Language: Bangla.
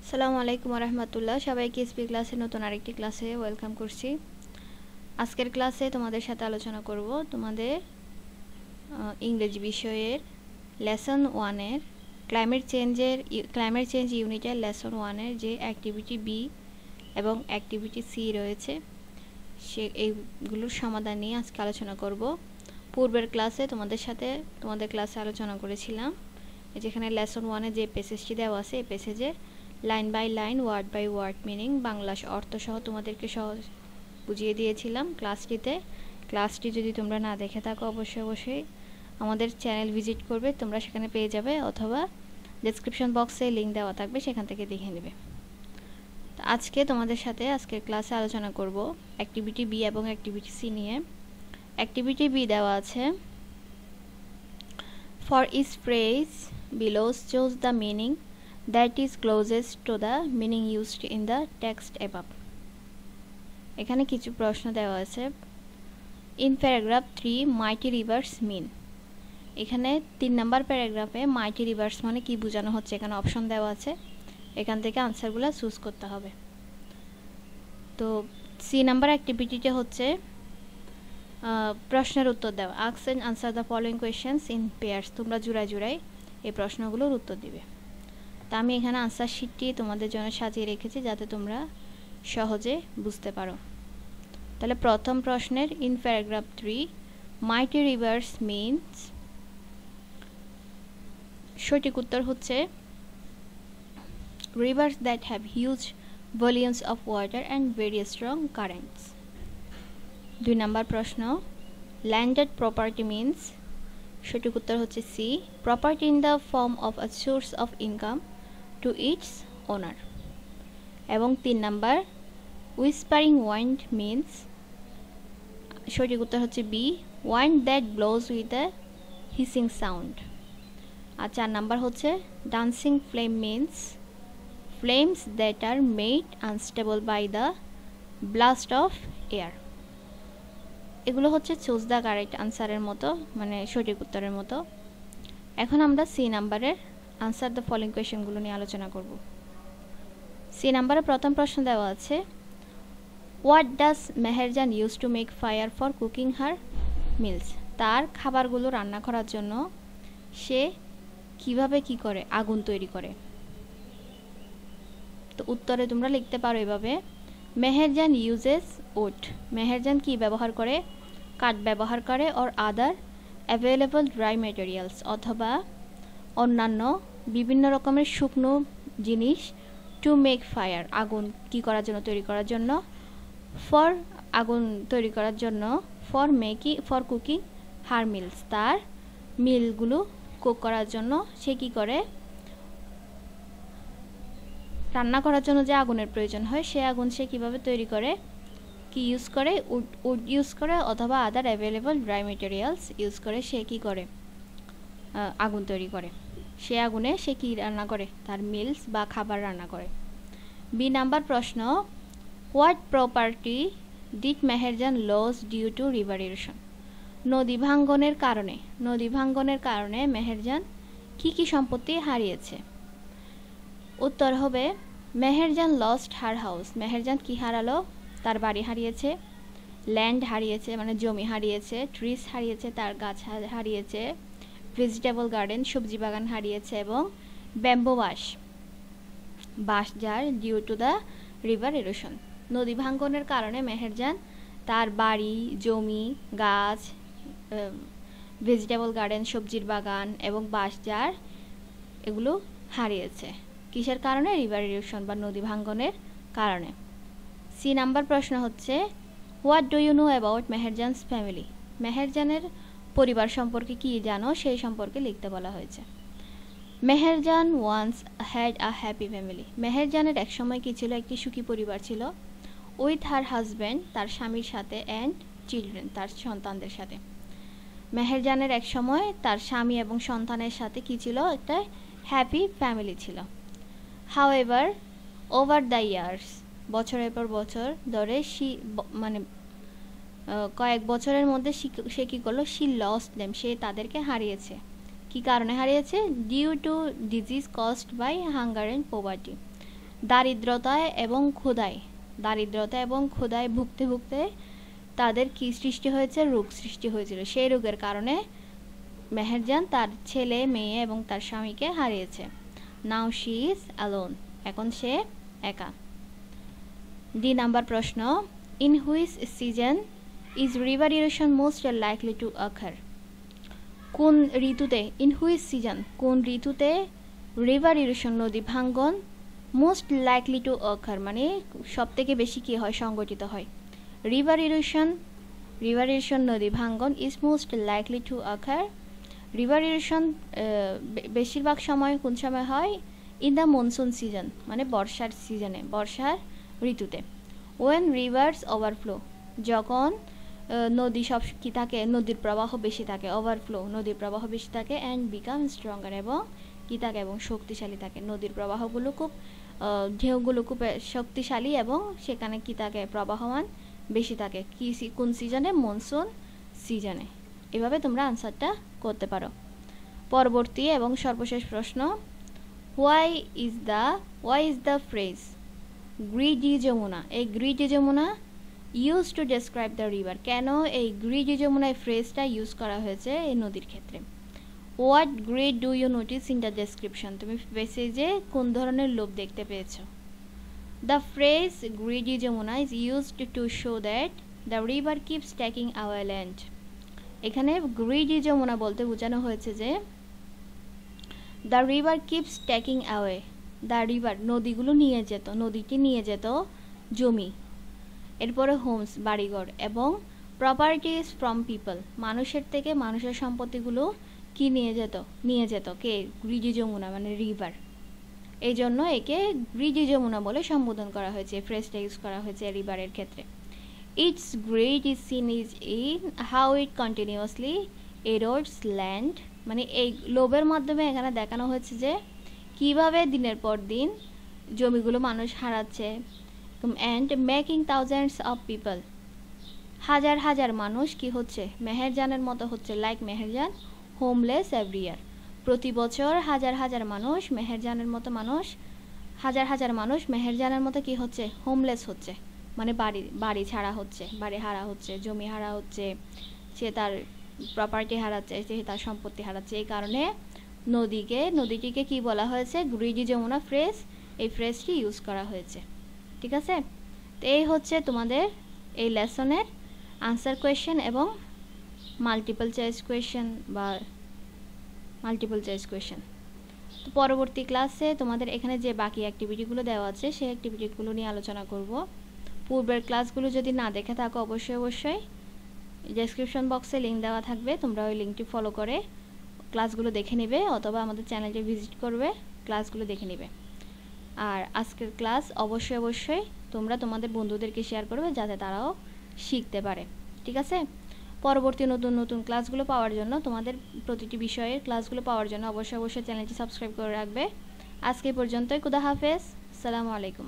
আসসালামু আলাইকুম ওয়া রাহমাতুল্লাহ। সবাইকে এসপি ক্লাসের নতুন আরেকটি ক্লাসে ওয়েলকাম করছি। আজকের ক্লাসে তোমাদের সাথে আলোচনা করব তোমাদের ইংরেজি বিষয়ের লেসন 1 এর ক্লাইমেট চেঞ্জ ইউনিটের লেসন 1 এর যে অ্যাক্টিভিটি বি এবং অ্যাক্টিভিটি সি রয়েছে এইগুলোর সমাধান নিয়ে আজকে আলোচনা করব। পূর্বের ক্লাসে তোমাদের ক্লাসে আলোচনা করেছিলাম যেখানে লেসন 1 এ যে প্যাসেজটি দেওয়া আছে এই প্যাসেজের line by line word by word meaning Bangla অর্থ সহ তোমাদেরকে সহজ বুঝিয়ে দিয়েছিলাম ক্লাসটি যদি তোমরা না দেখে থাকো অবশ্যই আমাদের চ্যানেল ভিজিট করবে, তোমরা সেখানে পেয়ে যাবে, অথবা ডেসক্রিপশন বক্সে লিংক দেওয়া থাকবে, সেখান থেকে দেখে নেবে। তো আজকে তোমাদের সাথে আজকের ক্লাসে আলোচনা করব অ্যাক্টিভিটি বি এবং অ্যাক্টিভিটি সি নিয়ে। অ্যাক্টিভিটি বি দেওয়া আছে, for each phrase below choose the meaning that is closest to the meaning used in the text above. এখানে কিছু প্রশ্ন দেওয়া আছে। in paragraph 3 mighty rivers mean, এখানে 3 নাম্বার প্যারাগ্রাফে mighty rivers মানে কি বোঝানো হচ্ছে এখানে অপশন দেওয়া আছে, এখান থেকে আনসারগুলো চুজ করতে হবে। তো সি নাম্বার অ্যাক্টিভিটিটা হচ্ছে প্রশ্নের উত্তর দাও, ask and answer the following questions in pairs, তোমরা জোড়ায় এই প্রশ্নগুলোর উত্তর দিবে। তা আমি এখানে আনসার শিটটি তোমাদের জন্য সাজিয়ে রেখেছি যাতে তোমরা সহজে বুঝতে পারো। তাহলে প্রথম প্রশ্নের in paragraph 3 mighty rivers means, সঠিক উত্তর হচ্ছে rivers that have huge volumes of water and very strong currents. 2 number প্রশ্ন ল্যান্ডেড প্রপার্টি মিনস, সঠিক উত্তর হচ্ছে C, property in the form of a source of income to its owner. এবং 3 নাম্বার হুইসপারিং ওয়াইন্ড মিনস, সঠিক উত্তর হচ্ছে B, wind that blows with a hissing sound. আর 4 নাম্বার হচ্ছে dancing flame means, flames that are made unstable by the blast of air. এগুলো হচ্ছে চুজ দ্য কারেক্ট আনসারের মতো, মানে সঠিক উত্তরের মতো। এখন আমরা সি নাম্বারের আনসার দ্য ফলোইং কোয়েশ্চেনগুলো নিয়ে আলোচনা করব। সি নাম্বারে প্রথম প্রশ্ন দেওয়া আছে, what does Meherjaan use to make fire for cooking her mills, তার খাবারগুলো রান্না করার জন্য সে কিভাবে কি করে আগুন তৈরি করে। তো উত্তরে তোমরা লিখতে পারো এভাবে, মেহেরজান ইউজেস উড, মেহেরজান কি ব্যবহার করে, কাঠ ব্যবহার করে, or other available dry materials, অথবা অন্যান্য বিভিন্ন রকমের শুকনো জিনিস, টু মেক ফায়ার আগুন কি করার জন্য তৈরি করার জন্য, ফর আগুন তৈরি করার জন্য, ফর কুকিং হার মিলস, তার মিলগুলো কুক করার জন্য সে কি করে, রান্না করার জন্য যে আগুনের প্রয়োজন হয় সে আগুন সে কিভাবে তৈরি করে, কি ইউজ করে, উড ইউজ করে অথবা আদার অ্যাভেলেবল ড্রাই মেটেরিয়ালস ইউজ করে সে কি করে আগুন তৈরি করে, সে আগুনে সে কি রান্না করে, তার মিলস বা খাবার রান্না করে। বি নাম্বার প্রশ্ন, what property did Meherjan loss due to river erosion, নদী ভাঙ্গনের কারণে মেহেরজান কি সম্পত্তি হারিয়েছে। উত্তর হবে Meherjan lost her house, Meherjan কি হারালো, তার বাড়ি হারিয়েছে, ল্যান্ড হারিয়েছে মানে জমি হারিয়েছে, ট্রিজ হারিয়েছে তার গাছ হারিয়েছে, ভেজিটেবল গার্ডেন সবজি বাগান হারিয়েছে, এবং ব্যাম্বো বাঁশ ঝাড় due to the river erosion. নদী ভাঙ্গনের কারণে মেহেরজান তার বাড়ি, জমি, গাছ, ভেজিটেবল গার্ডেন সবজির বাগান এবং বাঁশ ঝাড় এগুলো হারিয়েছে কিসের কারণে, রিভার ইরোশন বা নদী ভাঙ্গনের কারণে। সি নাম্বার প্রশ্ন হচ্ছে, what do you know about Meherjan's family, মেহেরজানের পরিবার সম্পর্কে কি জানো সেই সম্পর্কে লিখতে বলা হয়েছে। Meherjan once had a happy family, মেহেরজানের একসময় কি ছিল, একটি সুখী পরিবার ছিল, উইথ হার হাজব্যান্ড তার স্বামীর সাথে, অ্যান্ড চিলড্রেন তার সন্তানদের সাথে। মেহেরজানের একসময় তার স্বামী এবং সন্তানের সাথে কি ছিল, একটা হ্যাপি ফ্যামিলি ছিল। হাউএভার ওভার দ্য ইয়ার্স, বছরের পর বছর ধরে কয়েক বছরের মধ্যে সে কি করলো, শি লস্ট দেম, সে তাদেরকে হারিয়েছে। কি কারণে হারিয়েছে, due to disease caused by hunger and poverty, দারিদ্রতায় এবং ক্ষুধায় ভুগতে ভুগতে তাদের কি সৃষ্টি হয়েছে, রোগ সৃষ্টি হয়েছিল। সেই রোগের কারণে মেহেরজান তার ছেলে মেয়ে এবং তার স্বামীকে হারিয়েছে। নাও শি ইজ অ্যালোন, এখন সে একা। ডি নাম্বার প্রশ্ন, in which season is river erosion most likely to অকার? কোন ঋতুতে, ইন হুইচ সিজন কোন ঋতুতে রিভার ইরোশন নদী ভাঙ্গন মোস্ট লাইকলি টু অকার মানে সব থেকে বেশি কি হয়, সংঘটিত হয়। রিভার ইরোশন নদী ভাঙ্গন is most likely to ochre. River erosion বেশিরভাগ সময় কোন সময় হয়? ইন দ্য মনসুন সিজন মানে বর্ষার সিজনে, বর্ষার ঋতুতে। ওয়েন রিভার্স ওভারফ্লো, যখন নদী সব কি থাকে, নদীর প্রবাহ বেশি থাকে, ওভারফ্লো নদীর প্রবাহ বেশি থাকে, অ্যান্ড বিকাম স্ট্রঙ্গার এবং কি থাকে এবং শক্তিশালী থাকে। নদীর প্রবাহগুলো খুব ঢেউগুলো খুব শক্তিশালী এবং সেখানে কি থাকে, প্রবাহমান বেশি থাকে। কি কোন সিজনে? মনসুন সিজনে। এভাবে তোমরা আনসারটা করতে পারো। পরবর্তী এবং সর্বশেষ প্রশ্ন, why is the phrase greedy Yamuna, এই greedy Yamuna use to describe the river, কেন এই গ্রিডি যমুনা এই ফ্রেজটা ইউজ করা হয়েছে এই নদীর ক্ষেত্রে? What greed do you notice in the description, তুমি মেসেজে কোন ধরনের লোভ দেখতে পেয়েছো? The phrase greedy Jamuna is used to show that the river keeps taking our land. এখানে গ্রিডি যমুনা বলতে বোঝানো হয়েছে যে the river keeps taking away, the river নদীগুলো নিয়ে যেত, নদীটি নিয়ে যেত জমি, এরপরে হোমস বাড়িঘর, এবং প্রপার্টিজ ফ্রম পিপল, মানুষের থেকে মানুষের সম্পত্তিগুলো কি নিয়ে যেত কে? গ্রিডি যমুনা মানে রিভার। এই জন্য একে গ্রিডি যমুনা বলে সম্বোধন করা হয়েছে, ফ্রেজটা ইউজ করা হয়েছে রিভারের ক্ষেত্রে। Its greed is seen is in how it continuously erodes land, মানে এই লোভের মাধ্যমে এখানে দেখানো হয়েছে যে কিভাবে দিনের পর দিন জমিগুলো মানুষ হারাচ্ছে, and making thousands of people, হাজার হাজার মানুষ কি হচ্ছে, মেহেরজানের মতো হচ্ছে, like Meherjaan, homeless every year, প্রতি বছর হাজার হাজার মানুষ মেহেরজানের মতো কি হচ্ছে, হোমলেস হচ্ছে, মানে বাড়ি ছাড়া হচ্ছে, বাড়ি হারা হচ্ছে, জমি হারা হচ্ছে, সে তার প্রপার্টি হারাচ্ছে, সে তার সম্পত্তি হারাচ্ছে। এই কারণে নদীটিকে কি বলা হয়েছে? গ্রিডি যমুনা ফ্রেজ, এই ফ্রেজটি ইউজ করা হয়েছে। ঠিক আছে, তো এই হচ্ছে তোমাদের এই লেসনের আনসার কোয়েশ্চেন এবং মাল্টিপল চয়েস কোয়েশ্চেন। তো পরবর্তী ক্লাসে তোমাদের এখানে যে বাকি অ্যাক্টিভিটিগুলো দেওয়া আছে সেই অ্যাক্টিভিটিগুলো নিয়ে আলোচনা করব। পূর্বের ক্লাসগুলো যদি না দেখে থাকো অবশ্যই ডেসক্রিপশন বক্সে লিঙ্ক দেওয়া থাকবে, তোমরা ওই লিঙ্কটি ফলো করে ক্লাসগুলো দেখে নেবে, অথবা আমাদের চ্যানেলটি ভিজিট করবে, ক্লাসগুলো দেখে নেবে। আর আজকের ক্লাস অবশ্যই তোমরা তোমাদের বন্ধুদেরকে শেয়ার করবে যাতে তারাও শিখতে পারে। ঠিক আছে, পরবর্তী নতুন ক্লাসগুলো পাওয়ার জন্য, তোমাদের প্রতিটি বিষয়ের ক্লাসগুলো পাওয়ার জন্য অবশ্যই চ্যানেলটি সাবস্ক্রাইব করে রাখবে। আজকে পর্যন্তই, খুদা হাফেজ, আসসালামু আলাইকুম।